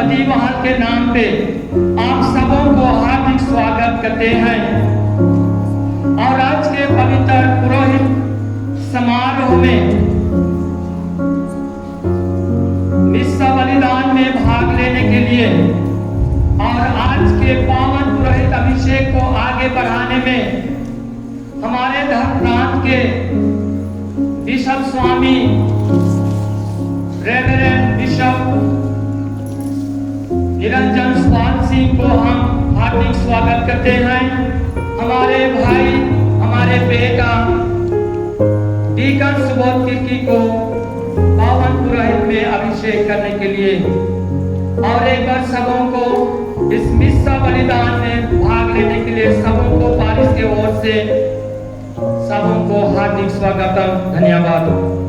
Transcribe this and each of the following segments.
बदीबहाल के नाम पे आप सबों को हार्दिक स्वागत करते हैं और आज के पवित्र पुरोहित समारोह में मिस्सा बलिदान में भाग लेने के लिए और आज के पावन पुरोहित अभिषेक को आगे बढ़ाने में हमारे धर्म प्रांत के बिशप स्वामी रेवरेंड बिशप निरंजन स्वाल सिंह को हम हार्दिक स्वागत करते हैं। हमारे भाई, हमारे बेटा डीकन सुबोध किर्की को पावन पुरोहित में अभिषेक करने के लिए और एक बार सबों को इस मिस्सा बलिदान में भाग लेने के लिए सबों को पारिस के ओर से सबों को हार्दिक स्वागतम, धन्यवाद।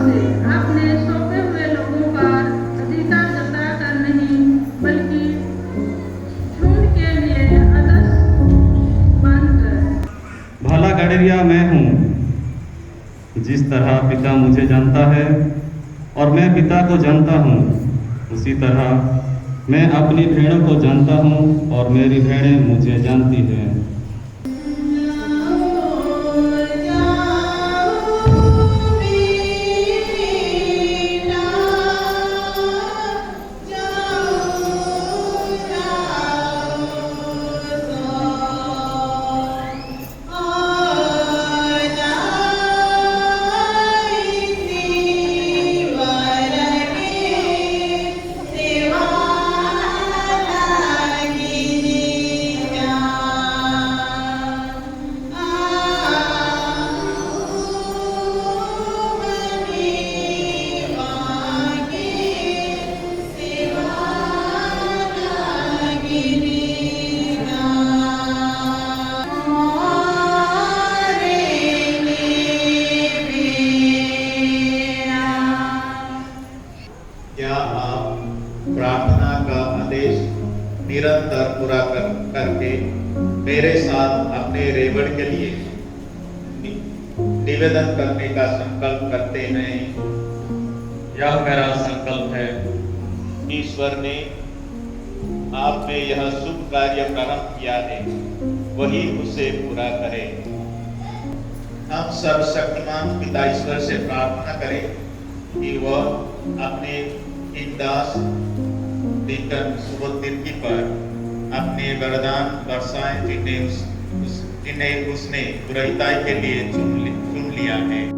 से अपने सौंपे हुए लोगों पर अधिकार जताकर नहीं, बल्कि झुंड के लिए आदर्श बनकर। भला गडरिया मैं हूँ, जिस तरह पिता मुझे जानता है और मैं पिता को जानता हूँ, उसी तरह मैं अपनी भेड़ों को जानता हूँ और मेरी भेड़ें मुझे जानती हैं। क्या आप प्रार्थना का आदेश निरंतर पूरा करके मेरे साथ अपने रेवड़ के लिए निवेदन करने का संकल्प करते हैं? यह मेरा संकल्प है। ईश्वर ने आप में यह शुभ कार्य प्रारंभ किया है, वही उसे पूरा करे। हम सर्वशक्तिमान पिता ईश्वर से प्रार्थना करें कि वह अपने इन दास डीकन सुबोधिकी पर अपने वरदान बरसाएं, जिन्हें उसने पुरोहिताई के लिए चुन लिया है।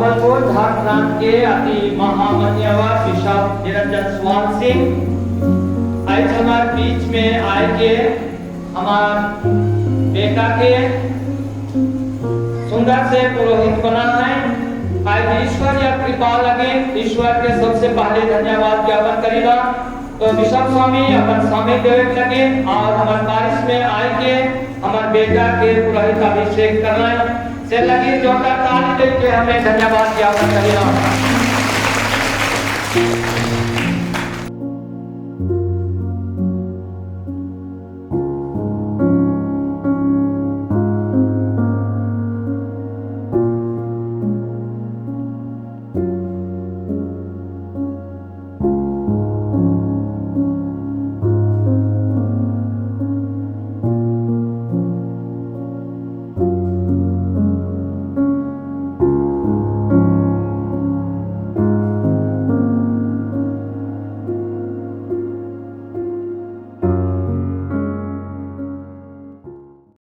अपन को झारखंड के अति महामान्यवर बिशप निरंजन स्वान सिंह आज हमारे बीच में आए के हमार बेटा के सुंदर से पुरोहित बना है। आज ईश्वर या कृपा लगे, ईश्वर के सबसे पहले धन्यवाद ज्ञापन करेगा। तो बिशप स्वामी अपन स्वामी देव लगे और हमारे बारिश में आए के हमारे बेटा के पुरोहित अभिषेक करना से लगे, जोरदार ताली दे के हमें धन्यवाद ज्ञापन करेगा।